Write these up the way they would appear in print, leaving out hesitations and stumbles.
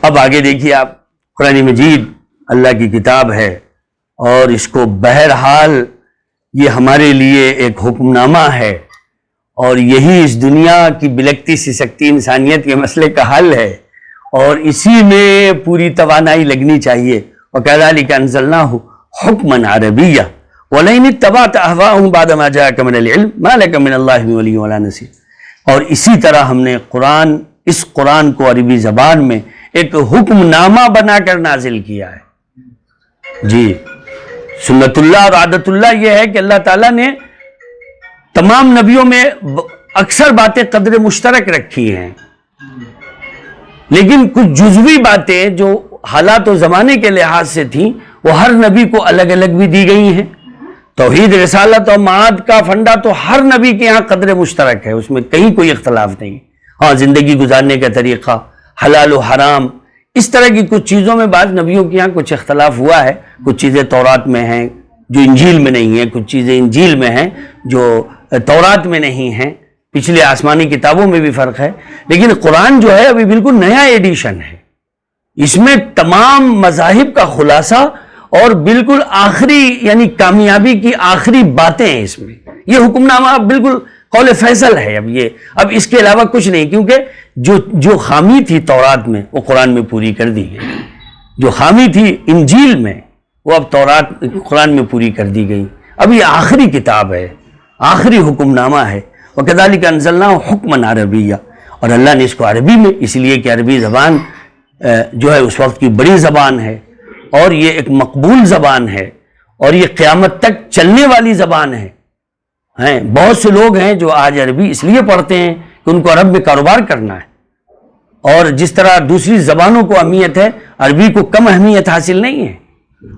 اب آگے دیکھیے آپ، قرآن مجید اللہ کی کتاب ہے اور اس کو بہرحال یہ ہمارے لیے ایک حکم نامہ ہے، اور یہی اس دنیا کی بلکتی سسکتی انسانیت کے مسئلے کا حل ہے، اور اسی میں پوری توانائی لگنی چاہیے۔ وَكَذَلِكَ أَنزَلْنَاهُ حُكْمًا عَرَبِيًّا وَلَئِنِ اتَّبَعْتَ أَهْوَاءَهُمْ بَعْدَ مَا جَاءَكَ مِنَ الْعِلْمِ مَا لَكَ مِنَ اللَّهِ مِن وَلِيٍّ وَلَا نَصِيرٍ۔ اور اسی طرح ہم نے اس قرآن کو عربی زبان میں ایک حکم نامہ بنا کر نازل کیا ہے۔ جی، سنت اللہ اور عادت اللہ یہ ہے کہ اللہ تعالیٰ نے تمام نبیوں میں اکثر باتیں قدر مشترک رکھی ہیں، لیکن کچھ جزوی باتیں جو حالات و زمانے کے لحاظ سے تھیں وہ ہر نبی کو الگ الگ بھی دی گئی ہیں۔ توحید، رسالت اور معاد کا فنڈا تو ہر نبی کے ہاں قدر مشترک ہے، اس میں کہیں کوئی اختلاف نہیں۔ ہاں، زندگی گزارنے کا طریقہ، حلال و حرام، اس طرح کی کچھ چیزوں میں بعض نبیوں کے ہاں کچھ اختلاف ہوا ہے۔ کچھ چیزیں تورات میں ہیں جو انجیل میں نہیں ہیں، کچھ چیزیں انجیل میں ہیں جو تورات میں نہیں ہیں، پچھلے آسمانی کتابوں میں بھی فرق ہے۔ لیکن قرآن جو ہے ابھی بالکل نیا ایڈیشن ہے، اس میں تمام مذاہب کا خلاصہ اور بالکل آخری یعنی کامیابی کی آخری باتیں ہیں اس میں۔ یہ حکم نامہ بالکل قول فیصل ہے، اب اس کے علاوہ کچھ نہیں، کیونکہ جو خامی تھی تورات میں وہ قرآن میں پوری کر دی گئی، جو خامی تھی انجیل میں وہ اب قرآن میں پوری کر دی گئی۔ اب یہ آخری کتاب ہے، آخری حکم نامہ ہے۔ وَكَذَلِكَ أَنزَلْنَاهُ حُكْمًا عَرَبِيًّا، اور اللہ نے اس کو عربی میں، اس لیے کہ عربی زبان جو ہے اس وقت کی بڑی زبان ہے، اور یہ ایک مقبول زبان ہے، اور یہ قیامت تک چلنے والی زبان ہے۔ بہت سے لوگ ہیں جو آج عربی اس لیے پڑھتے ہیں کہ ان کو عرب میں کاروبار کرنا ہے، اور جس طرح دوسری زبانوں کو اہمیت ہے، عربی کو کم اہمیت حاصل نہیں ہے۔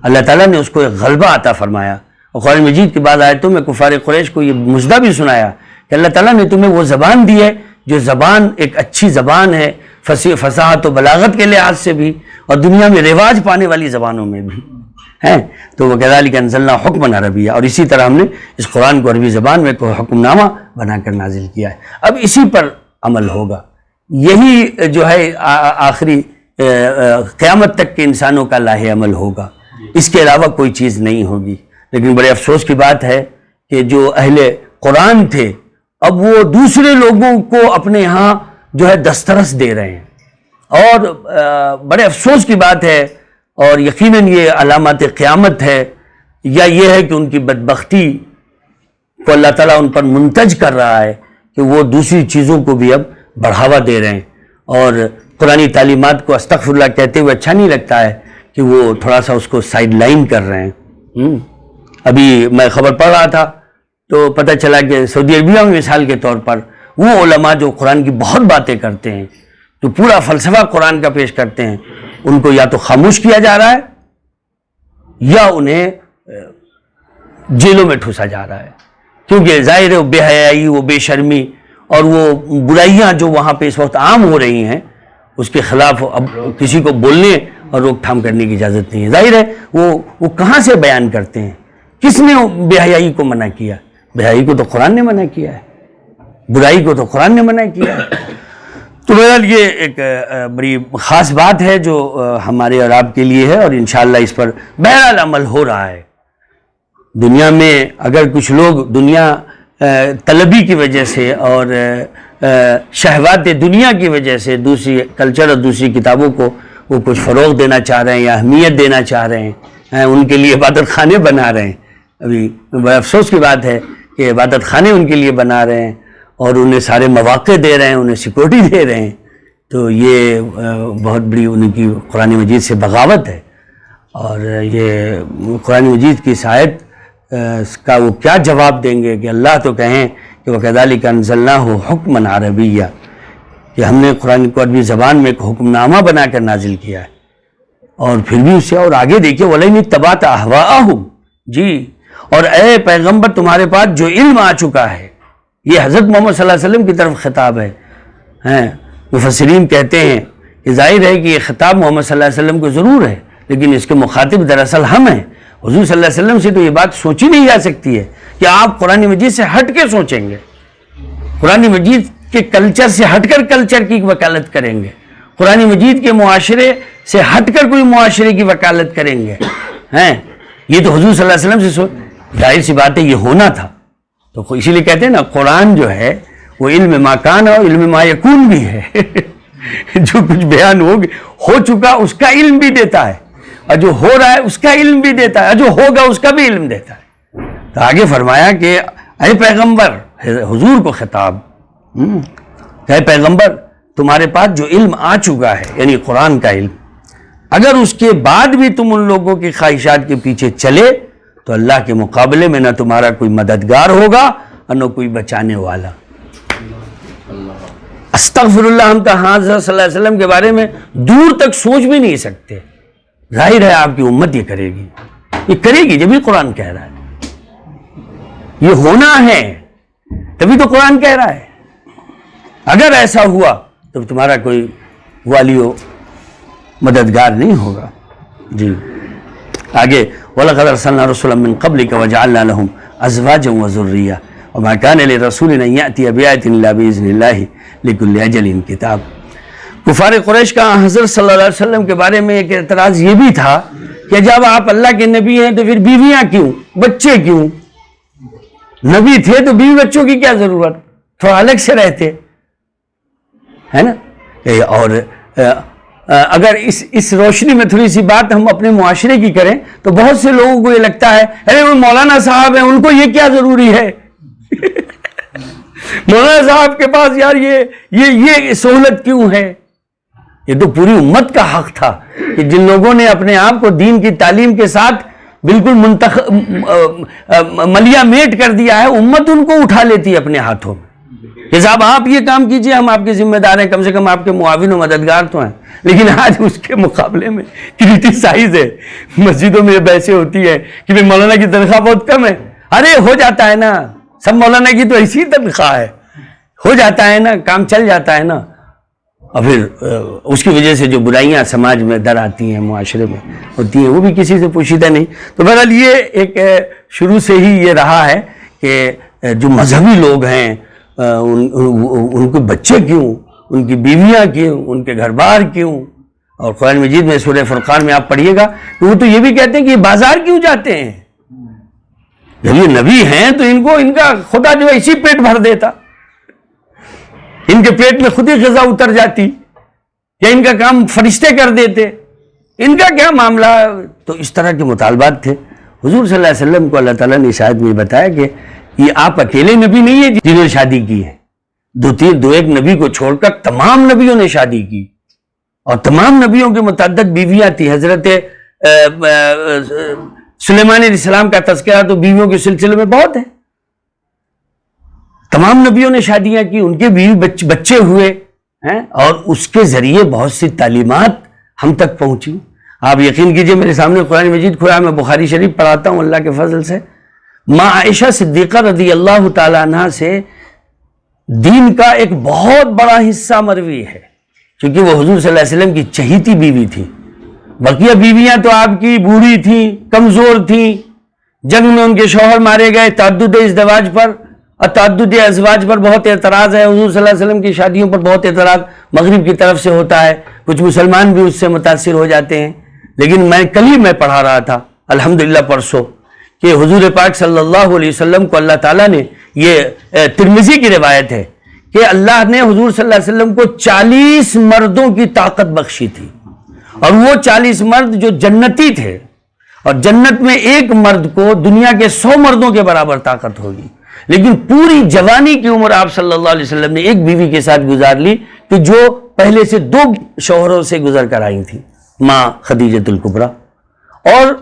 اللہ تعالیٰ نے اس کو ایک غلبہ عطا فرمایا، اور قرآن مجید کے بعد آیتوں میں کفار قریش کو یہ مژدہ بھی سنایا کہ اللہ تعالیٰ نے تمہیں وہ زبان دی ہے جو زبان ایک اچھی زبان ہے، فصاحت و بلاغت کے لحاظ سے بھی، اور دنیا میں رواج پانے والی زبانوں میں بھی ہیں۔ تو وہ وَكَذَلِكَ أَنزَلْنَاهُ حُكْمًا عَرَبِيًّا، اور اسی طرح ہم نے اس قرآن کو عربی زبان میں کوئی حکم نامہ بنا کر نازل کیا ہے۔ اب اسی پر عمل ہوگا، یہی جو ہے آخری قیامت تک کے انسانوں کا لاہ عمل ہوگا، اس کے علاوہ کوئی چیز نہیں ہوگی۔ لیکن بڑے افسوس کی بات ہے کہ جو اہل قرآن تھے اب وہ دوسرے لوگوں کو اپنے ہاں جو ہے دسترس دے رہے ہیں، اور بڑے افسوس کی بات ہے، اور یقیناً یہ علامات قیامت ہے، یا یہ ہے کہ ان کی بدبختی کو اللہ تعالیٰ ان پر منتج کر رہا ہے کہ وہ دوسری چیزوں کو بھی اب بڑھاوا دے رہے ہیں، اور قرآنی تعلیمات کو استغفر اللہ کہتے ہوئے اچھا نہیں لگتا ہے کہ وہ تھوڑا سا اس کو سائیڈ لائن کر رہے ہیں۔ ابھی میں خبر پڑھ رہا تھا تو پتہ چلا کہ سعودی عربیہ میں مثال کے طور پر وہ علماء جو قرآن کی بہت باتیں کرتے ہیں، جو پورا فلسفہ قرآن کا پیش کرتے ہیں، ان کو یا تو خاموش کیا جا رہا ہے یا انہیں جیلوں میں ٹھوسا جا رہا ہے، کیونکہ ظاہر ہے وہ بے حیائی، وہ بے شرمی اور وہ برائیاں جو وہاں پہ اس وقت عام ہو رہی ہیں، اس کے خلاف اب کسی کو بولنے اور روک تھام کرنے کی اجازت نہیں ہے۔ ظاہر ہے وہ کہاں سے بیان کرتے ہیں؟ کس نے بے حیائی کو منع کیا؟ بے حیائی کو تو قرآن نے منع کیا ہے، برائی کو تو قرآن نے منع کیا ہے۔ تو بہرحال یہ ایک بڑی خاص بات ہے جو ہمارے اور آپ کے لیے ہے، اور انشاءاللہ اس پر بہرحال عمل ہو رہا ہے۔ دنیا میں اگر کچھ لوگ دنیا طلبی کی وجہ سے اور شہوات دنیا کی وجہ سے دوسری کلچر اور دوسری کتابوں کو وہ کچھ فروغ دینا چاہ رہے ہیں یا اہمیت دینا چاہ رہے ہیں، ان کے لیے عبادت خانے بنا رہے ہیں، ابھی بڑے افسوس کی بات ہے کہ عبادت خانے ان کے لیے بنا رہے ہیں اور انہیں سارے مواقع دے رہے ہیں، انہیں سیکورٹی دے رہے ہیں، تو یہ بہت بڑی ان کی قرآن مجید سے بغاوت ہے۔ اور یہ قرآن مجید کی آیت کا وہ کیا جواب دیں گے کہ اللہ تو کہیں کہ وَكَذَلِكَ أَنزَلْنَاهُ حُكْمًا عَرَبِيًّا، کہ ہم نے قرآن کو عربی زبان میں ایک حکم نامہ بنا کر نازل کیا ہے، اور پھر بھی اسے اور آگے دیکھیے وَلَئِنِ اتَّبَعْتَ أَهْوَاءَهُمْ، جی، اور اے پیغمبر تمہارے پاس جو علم آ چکا ہے، یہ حضرت محمد صلی اللہ علیہ وسلم کی طرف خطاب ہے۔ مفسرین کہتے ہیں کہ ظاہر ہے کہ یہ خطاب محمد صلی اللہ علیہ وسلم کو ضرور ہے، لیکن اس کے مخاطب دراصل ہم ہیں۔ حضور صلی اللہ علیہ وسلم سے تو یہ بات سوچی نہیں جا سکتی ہے کہ آپ قرآن مجید سے ہٹ کے سوچیں گے، قرآن مجید کے کلچر سے ہٹ کر کلچر کی وکالت کریں گے۔ قرآن مجید کے معاشرے سے ہٹ کر کوئی معاشرے کی وکالت کریں گے ہیں؟ یہ تو حضور صلی اللہ علیہ وسلم سے ظاہر سی بات ہے، یہ ہونا تھا. تو اسی لیے کہتے ہیں نا قرآن جو ہے وہ علم ما کان اور علم ما یکون بھی ہے. جو کچھ بیان ہو چکا اس کا علم بھی دیتا ہے، اور جو ہو رہا ہے اس کا علم بھی دیتا ہے، اور جو ہوگا اس کا بھی علم دیتا ہے. تو آگے فرمایا کہ اے پیغمبر، حضور کو خطاب، اے پیغمبر تمہارے پاس جو علم آ چکا ہے یعنی قرآن کا علم، اگر اس کے بعد بھی تم ان لوگوں کی خواہشات کے پیچھے چلے تو اللہ کے مقابلے میں نہ تمہارا کوئی مددگار ہوگا اور نہ کوئی بچانے والا. استغفر اللہ، ہم تو حضرت صلی اللہ علیہ وسلم کے بارے میں دور تک سوچ بھی نہیں سکتے. ظاہر ہے آپ کی امت یہ کرے گی، یہ کرے گی جب ہی قرآن کہہ رہا ہے. یہ ہونا ہے تبھی تو قرآن کہہ رہا ہے. اگر ایسا ہوا تو تمہارا کوئی والی و مددگار نہیں ہوگا. جی آگے وَلَقَدْ أَرْسَلْنَا رُسُلًا مِّن قَبْلِكَ وَجَعَلْنَا لَهُمْ أَزْوَاجًا وَذُرِّيَّةً وَمَا كَانَ لِرَسُولٍ أَن يَأْتِيَ بِآيَةٍ إِلَّا بِإِذْنِ اللَّهِ لِكُلِّ أَجَلٍ كِتَابٌ. کفار قریش کا حضرت صلی اللہ علیہ وسلم کے بارے میں ایک اعتراض یہ بھی تھا کہ جب آپ اللہ کے نبی ہیں تو پھر بیویاں کیوں، بچے کیوں؟ نبی تھے تو بیوی بچوں کی کیا ضرورت، تھوڑا الگ سے رہتے، ہے نا. اور اگر اس روشنی میں تھوڑی سی بات ہم اپنے معاشرے کی کریں تو بہت سے لوگوں کو یہ لگتا ہے ارے وہ مولانا صاحب ہیں، ان کو یہ کیا ضروری ہے. مولانا صاحب کے پاس یار یہ سہولت کیوں ہے. یہ تو پوری امت کا حق تھا کہ جن لوگوں نے اپنے آپ کو دین کی تعلیم کے ساتھ بالکل ملیا میٹ کر دیا ہے، امت ان کو اٹھا لیتی ہے اپنے ہاتھوں میں کہ صاحب آپ یہ کام کیجئے، ہم آپ کے ذمہ دار ہیں، کم سے کم آپ کے معاون و مددگار تو ہیں. لیکن آج اس کے مقابلے میں کرٹیسائز ہے. مسجدوں میں یہ بحثیں ہوتی ہے کہ بھئی مولانا کی تنخواہ بہت کم ہے. ارے ہو جاتا ہے نا، سب مولانا کی تو ایسی تنخواہ ہے، ہو جاتا ہے نا، کام چل جاتا ہے نا. اور پھر اس کی وجہ سے جو برائیاں سماج میں در آتی ہیں، معاشرے میں ہوتی ہیں، وہ بھی کسی سے پوشیدہ نہیں. تو بہرحال یہ ایک شروع سے ہی یہ رہا ہے کہ جو مذہبی لوگ ہیں ان کے بچے کیوں، ان کی بیویاں کیوں، ان کے گھر بار کیوں. اور قرآن مجید میں سورہ فرقان میں آپ پڑھیے گا کہ وہ تو یہ بھی کہتے ہیں کہ یہ بازار کیوں جاتے ہیں. جب یہ نبی ہیں تو ان کا خدا جو ہے اسی پیٹ بھر دیتا، ان کے پیٹ میں خود ہی غذا اتر جاتی، یا ان کا کام فرشتے کر دیتے، ان کا کیا معاملہ. تو اس طرح کے مطالبات تھے. حضور صلی اللہ علیہ وسلم کو اللہ تعالیٰ نے شاید میں بتایا کہ یہ آپ اکیلے نبی نہیں ہیں جنہوں نے شادی کی ہے. دو ایک نبی کو چھوڑ کر تمام نبیوں نے شادی کی، اور تمام نبیوں کے متعدد بیویاں تھیں. حضرت سلیمان علیہ السلام کا تذکرہ تو بیویوں کے سلسلے میں بہت ہے. تمام نبیوں نے شادیاں کی، ان کے بیوی بچے ہوئے ہیں، اور اس کے ذریعے بہت سی تعلیمات ہم تک پہنچی. آپ یقین کیجئے میرے سامنے قرآن مجید کھلا، میں بخاری شریف پڑھاتا ہوں اللہ کے فضل سے. ماں عائشہ صدیقہ رضی اللہ تعالیٰ عنہ سے دین کا ایک بہت بڑا حصہ مروی ہے، کیونکہ وہ حضور صلی اللہ علیہ وسلم کی چہیتی بیوی تھی. بقیہ بیویاں تو آپ کی بوڑھی تھیں، کمزور تھیں، جنگ میں ان کے شوہر مارے گئے. تعدد ازدواج پر اور تعدد ازواج پر بہت اعتراض ہے. حضور صلی اللہ علیہ وسلم کی شادیوں پر بہت اعتراض مغرب کی طرف سے ہوتا ہے، کچھ مسلمان بھی اس سے متاثر ہو جاتے ہیں. لیکن کل ہی میں پڑھا رہا تھا الحمدللہ پرسوں کہ حضور پاک صلی اللہ علیہ وسلم کو اللہ تعالیٰ نے، یہ ترمذی کی روایت ہے کہ اللہ نے حضور صلی اللہ علیہ وسلم کو 40 مردوں کی طاقت بخشی تھی، اور وہ 40 مرد جو جنتی تھے، اور جنت میں ایک مرد کو دنیا کے 100 مردوں کے برابر طاقت ہوگی. لیکن پوری جوانی کی عمر آپ صلی اللہ علیہ وسلم نے ایک بیوی کے ساتھ گزار لی کہ جو پہلے سے 2 شوہروں سے گزر کر آئی تھی، ماں خدیجہ الکبریٰ. اور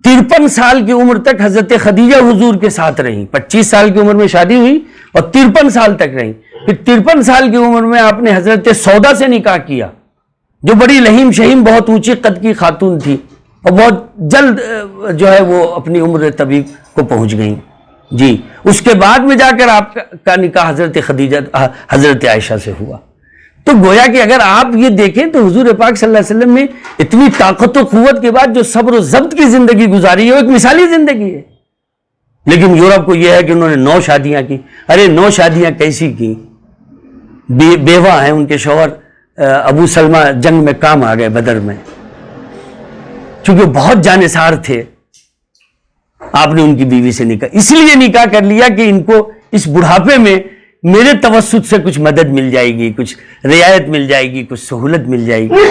53 سال کی عمر تک حضرت خدیجہ حضور کے ساتھ رہیں. 25 سال کی عمر میں شادی ہوئی اور 53 سال تک رہیں. پھر 53 سال کی عمر میں آپ نے حضرت سودا سے نکاح کیا، جو بڑی لہیم شہیم بہت اونچی قد کی خاتون تھی، اور بہت جلد جو ہے وہ اپنی عمر طبیب کو پہنچ گئیں. جی اس کے بعد میں جا کر آپ کا نکاح حضرت عائشہ سے ہوا. تو گویا کہ اگر آپ یہ دیکھیں تو حضور پاک صلی اللہ علیہ وسلم نے اتنی طاقت و قوت کے بعد جو صبر و ضبط کی زندگی گزاری ہے وہ ایک مثالی زندگی ہے. لیکن یورپ کو یہ ہے کہ انہوں نے 9 شادیاں کی. ارے 9 شادیاں کیسی کی؟ بیوہ ہیں، ان کے شوہر ابو سلمہ جنگ میں کام آ گئے بدر میں، چونکہ بہت جانثار تھے، آپ نے ان کی بیوی سے نکاح اس لیے نکاح کر لیا کہ ان کو اس بڑھاپے میں میرے توسط سے کچھ مدد مل جائے گی، کچھ رعایت مل جائے گی، کچھ سہولت مل جائے گی۔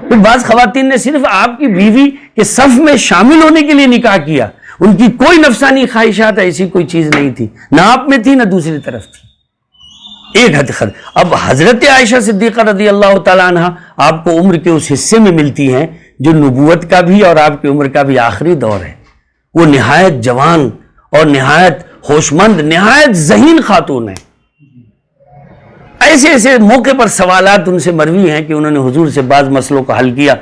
پھر بعض خواتین نے صرف آپ کی بیوی کے صف میں شامل ہونے کے لیے نکاح کیا، ان کی کوئی نفسانی خواہشات ایسی کوئی چیز نہیں تھی، نہ آپ میں تھی نہ دوسری طرف تھی، ایک حد خد۔ اب حضرت عائشہ صدیقہ رضی اللہ تعالیٰ عنہ آپ کو عمر کے اس حصے میں ملتی ہیں جو نبوت کا بھی اور آپ کی عمر کا بھی آخری دور ہے۔ وہ نہایت جوان اور نہایت ہوشمند، نہایت ذہین خاتون ہیں۔ ایسے ایسے موقع پر سوالات ان سے مروی ہیں کہ انہوں نے حضور سے بعض مسئلوں کو حل کیا،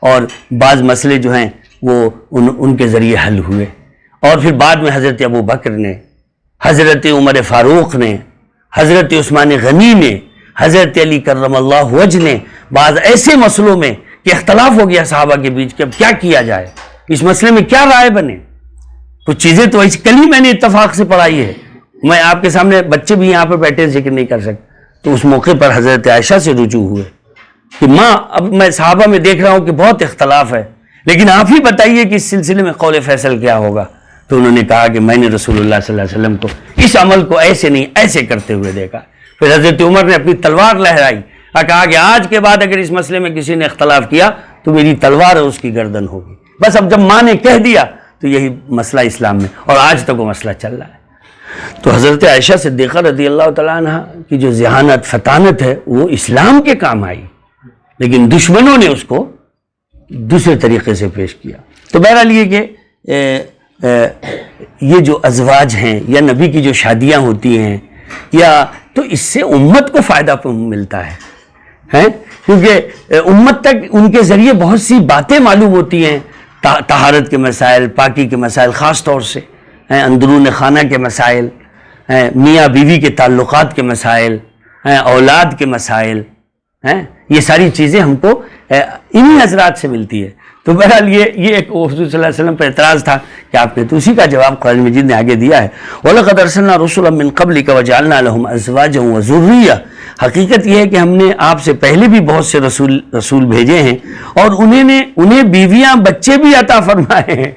اور بعض مسئلے جو ہیں وہ ان کے ذریعے حل ہوئے، اور پھر بعد میں حضرت ابو بکر نے، حضرت عمر فاروق نے، حضرت عثمان غنی نے، حضرت علی کرم اللہ وجہ نے بعض ایسے مسئلوں میں کہ اختلاف ہو گیا صحابہ کے بیچ کہ اب کیا کیا جائے، اس مسئلے میں کیا رائے بنے۔ کچھ چیزیں تو ایسی کل ہی میں نے اتفاق سے پڑھائی ہے، میں آپ کے سامنے، بچے بھی یہاں پہ بیٹھے ذکر نہیں کر سکتے، تو اس موقع پر حضرت عائشہ سے رجوع ہوئے کہ ماں اب میں صحابہ میں دیکھ رہا ہوں کہ بہت اختلاف ہے، لیکن آپ ہی بتائیے کہ اس سلسلے میں قول فیصل کیا ہوگا۔ تو انہوں نے کہا کہ میں نے رسول اللہ صلی اللہ علیہ وسلم کو اس عمل کو ایسے نہیں ایسے کرتے ہوئے دیکھا۔ پھر حضرت عمر نے اپنی تلوار لہرائی اور کہا کہ آج کے بعد اگر اس مسئلے میں کسی نے اختلاف کیا تو میری تلوار ہے اس کی گردن ہوگی۔ بس اب جب ماں نے کہہ دیا تو یہی مسئلہ اسلام میں، اور آج تک وہ مسئلہ چل رہا ہے۔ تو حضرت عائشہ صدیقہ رضی اللہ تعالیٰ عنہ کی جو ذہانت فطانت ہے وہ اسلام کے کام آئی، لیکن دشمنوں نے اس کو دوسرے طریقے سے پیش کیا۔ تو بہرحال یہ کہ یہ جو ازواج ہیں یا نبی کی جو شادیاں ہوتی ہیں، یا تو اس سے امت کو فائدہ ملتا ہے، کیونکہ امت تک ان کے ذریعے بہت سی باتیں معلوم ہوتی ہیں، طہارت کے مسائل، پاکی کے مسائل، خاص طور سے اندرون خانہ کے مسائل، میاں بیوی کے تعلقات کے مسائل، اولاد کے مسائل، یہ ساری چیزیں ہم کو انہی حضرات سے ملتی ہے۔ تو بہرحال یہ ایک حضور صلی اللہ علیہ وسلم پر اعتراض تھا کہ آپ نے تو اسی کا جواب قرآن مجید نے آگے دیا ہے، وَلَقَدْ أَرْسَلْنَا رُسُلًا مِّن قَبْلِكَ وَجَعَلْنَا لَهُمْ أَزْوَاجًا وَذُرِّيَّةً۔ حقیقت یہ ہے کہ ہم نے آپ سے پہلے بھی بہت سے رسول بھیجے ہیں، اور انہیں بیویاں بچے بھی عطا فرمائے ہیں،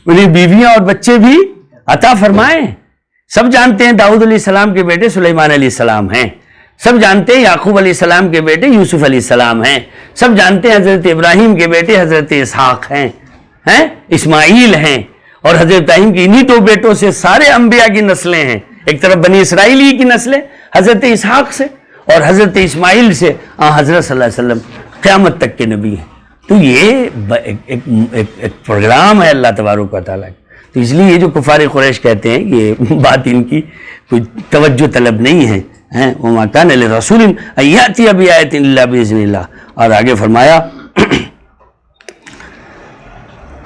انہیں بیویاں اور بچے بھی عطا فرمائے ہیں۔ سب جانتے ہیں داؤد علیہ السلام کے بیٹے سلیمان علیہ السلام ہیں، سب جانتے ہیں یعقوب علیہ السلام کے بیٹے یوسف علیہ السلام ہیں، سب جانتے ہیں حضرت ابراہیم کے بیٹے حضرت اسحاق ہیں، اسماعیل ہیں، اور حضرت ابراہیم کی انہی دو بیٹوں سے سارے انبیاء کی نسلیں ہیں، ایک طرف بنی اسرائیلی کی نسلیں حضرت اسحاق سے، اور حضرت اسماعیل سے حضرت صلی اللہ علیہ وسلم قیامت تک کے نبی ہیں۔ تو یہ ایک پروگرام ہے اللہ تبارک و تعالیٰ کا۔ تو اس لیے یہ جو کفار قریش کہتے ہیں یہ بات ان کی کوئی توجہ طلب نہیں ہے، وَمَا كَانَ لِرَسُولٍ أَن يَأْتِيَ بِآيَةٍ إِلَّا بِإِذْنِ اللَّهِ۔ اور آگے فرمایا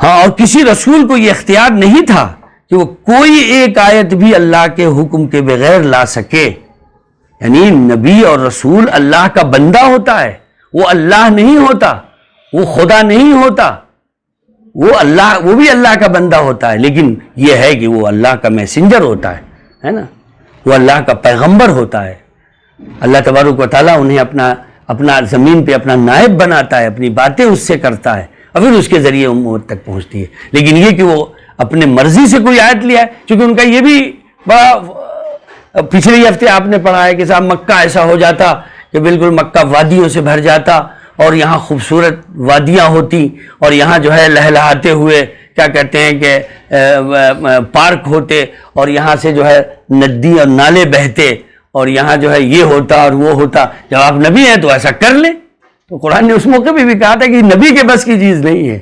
اور کسی رسول کو یہ اختیار نہیں تھا کہ وہ کوئی ایک آیت بھی اللہ کے حکم کے بغیر لا سکے، یعنی نبی اور رسول اللہ کا بندہ ہوتا ہے، وہ اللہ نہیں ہوتا، وہ خدا نہیں ہوتا، وہ بھی اللہ کا بندہ ہوتا ہے، لیکن یہ ہے کہ وہ اللہ کا میسنجر ہوتا ہے نا، وہ اللہ کا پیغمبر ہوتا ہے۔ اللہ تبارک و تعالیٰ انہیں اپنا زمین پہ اپنا نائب بناتا ہے، اپنی باتیں اس سے کرتا ہے، اور پھر اس کے ذریعے امت تک پہنچتی ہے۔ لیکن یہ کہ وہ اپنے مرضی سے کوئی آیت لیا ہے، چونکہ ان کا یہ بھی بڑا، پچھلے ہفتے آپ نے پڑھا ہے کہ صاحب مکہ ایسا ہو جاتا کہ بالکل مکہ وادیوں سے بھر جاتا، اور یہاں خوبصورت وادیاں ہوتی، اور یہاں جو ہے لہلہاتے ہوئے کیا کہتے ہیں کہ پارک ہوتے، اور یہاں سے جو ہے ندی اور نالے بہتے، اور یہاں جو ہے یہ ہوتا اور وہ ہوتا۔ جب آپ نبی ہیں تو ایسا کر لیں۔ تو قرآن نے اس موقع پہ بھی کہا تھا کہ نبی کے بس کی چیز نہیں ہے،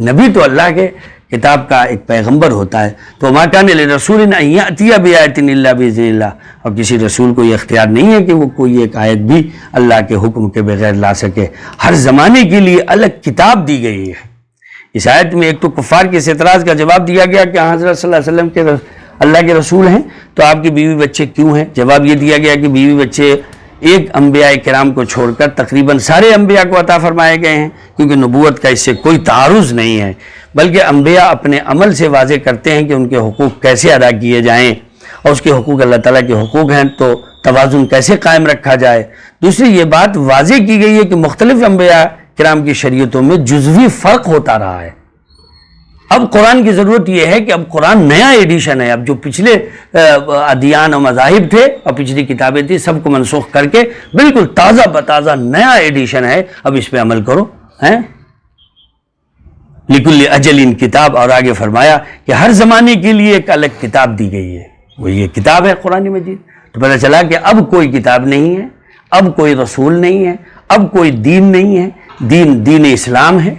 نبی تو اللہ کے کتاب کا ایک پیغمبر ہوتا ہے۔ تو مَا كَانَ لِرَسُولٍ أَن يَأْتِيَ بِآيَةٍ إِلَّا بِإِذْنِ اللَّهِ، اور کسی رسول کو یہ اختیار نہیں ہے کہ وہ کوئی ایک آیت بھی اللہ کے حکم کے بغیر لا سکے۔ ہر زمانے کے لیے الگ کتاب دی گئی ہے۔ اس آیت میں ایک تو کفار کے اس اعتراض کا جواب دیا گیا کہ حضرت صلی اللہ علیہ وسلم کے اللہ کے رسول ہیں تو آپ کی بیوی بچے کیوں ہیں؟ جواب یہ دیا گیا کہ بیوی بچے ایک انبیاء کرام کو چھوڑ کر تقریباً سارے انبیاء کو عطا فرمائے گئے ہیں، کیونکہ نبوت کا اس سے کوئی تعارض نہیں ہے، بلکہ انبیاء اپنے عمل سے واضح کرتے ہیں کہ ان کے حقوق کیسے ادا کیے جائیں، اور اس کے حقوق اللہ تعالیٰ کے حقوق ہیں، تو توازن کیسے قائم رکھا جائے۔ دوسری یہ بات واضح کی گئی ہے کہ مختلف انبیاء کرام کی شریعتوں میں جزوی فرق ہوتا رہا ہے۔ اب قرآن کی ضرورت یہ ہے کہ اب قرآن نیا ایڈیشن ہے، اب جو پچھلے ادیان و مذاہب تھے اور پچھلی کتابیں تھیں سب کو منسوخ کر کے بالکل تازہ بتازہ نیا ایڈیشن ہے، اب اس پہ عمل کرو ہیں۔ لکل اجل کتاب، اور آگے فرمایا کہ ہر زمانے کے لیے ایک الگ کتاب دی گئی ہے، وہ یہ کتاب ہے قرآن مجید۔ تو پتہ چلا کہ اب کوئی کتاب نہیں ہے، اب کوئی رسول نہیں ہے، اب کوئی دین نہیں ہے، دین اسلام ہے،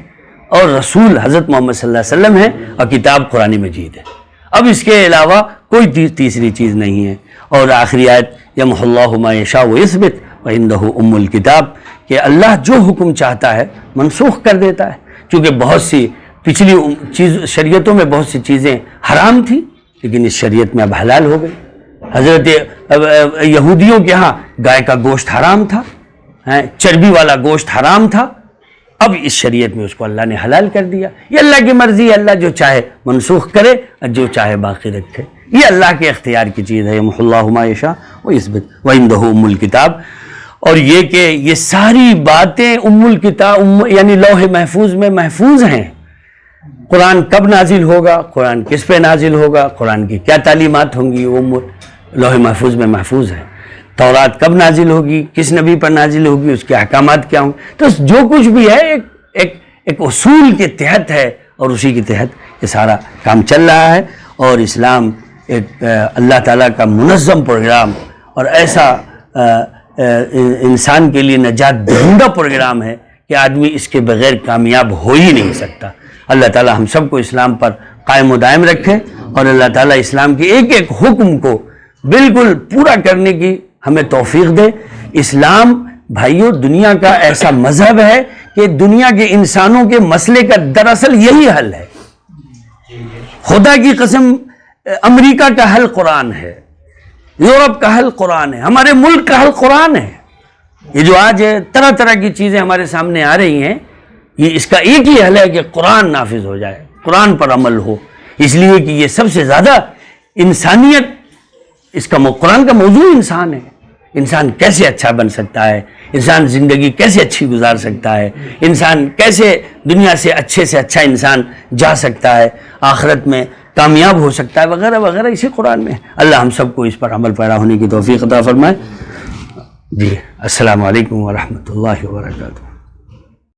اور رسول حضرت محمد صلی اللہ علیہ وسلم ہے، اور کتاب قرآن مجید ہے۔ اب اس کے علاوہ کوئی تیسری چیز نہیں ہے۔ اور آخری آیت یمحو اللہ ما یشاء ویثبت وعندہ ام الکتاب، کہ اللہ جو حکم چاہتا ہے منسوخ کر دیتا ہے، کیونکہ بہت سی پچھلی شریعتوں میں بہت سی چیزیں حرام تھیں لیکن اس شریعت میں اب حلال ہو گئی۔ حضرت یہودیوں کے ہاں گائے کا گوشت حرام تھا، چربی والا گوشت حرام تھا، اب اس شریعت میں اس کو اللہ نے حلال کر دیا۔ یہ اللہ کی مرضی ہے، اللہ جو چاہے منسوخ کرے اور جو چاہے باقی رکھے، یہ اللہ کے اختیار کی چیز ہے۔ یمحو اللہ ما یشاء ویثبت وعندہ ام الکتاب۔ اور یہ کہ یہ ساری باتیں ام الکتاب یعنی لوح محفوظ میں محفوظ ہیں۔ قرآن کب نازل ہوگا، قرآن کس پہ نازل ہوگا، قرآن کی کیا تعلیمات ہوں گی، وہ لوح محفوظ میں محفوظ ہے۔ تورات کب نازل ہوگی، کس نبی پر نازل ہوگی، اس کے احکامات کیا ہوں، تو جو کچھ بھی ہے ایک اصول کے تحت ہے، اور اسی کے تحت یہ سارا کام چل رہا ہے۔ اور اسلام ایک اللہ تعالیٰ کا منظم پروگرام اور ایسا انسان کے لیے نجات دہندہ پروگرام ہے کہ آدمی اس کے بغیر کامیاب ہو ہی نہیں سکتا۔ اللہ تعالیٰ ہم سب کو اسلام پر قائم و دائم رکھے، اور اللہ تعالیٰ اسلام کے ایک ایک حکم کو بالکل پورا کرنے کی ہمیں توفیق دے۔ اسلام بھائیوں دنیا کا ایسا مذہب ہے کہ دنیا کے انسانوں کے مسئلے کا دراصل یہی حل ہے۔ خدا کی قسم، امریکہ کا حل قرآن ہے، یورپ کا حل قرآن ہے، ہمارے ملک کا حل قرآن ہے۔ یہ جو آج طرح طرح کی چیزیں ہمارے سامنے آ رہی ہیں، یہ اس کا ایک ہی حل ہے کہ قرآن نافذ ہو جائے، قرآن پر عمل ہو، اس لیے کہ یہ سب سے زیادہ انسانیت، اس کا قرآن کا موضوع انسان ہے۔ انسان کیسے اچھا بن سکتا ہے، انسان زندگی کیسے اچھی گزار سکتا ہے، انسان کیسے دنیا سے اچھا انسان جا سکتا ہے، آخرت میں کامیاب ہو سکتا ہے، وغیرہ وغیرہ، اسی قرآن میں۔ اللہ ہم سب کو اس پر عمل پیرا ہونے کی توفیق عطا فرمائے۔ جی السلام علیکم ورحمۃ اللہ وبرکاتہ۔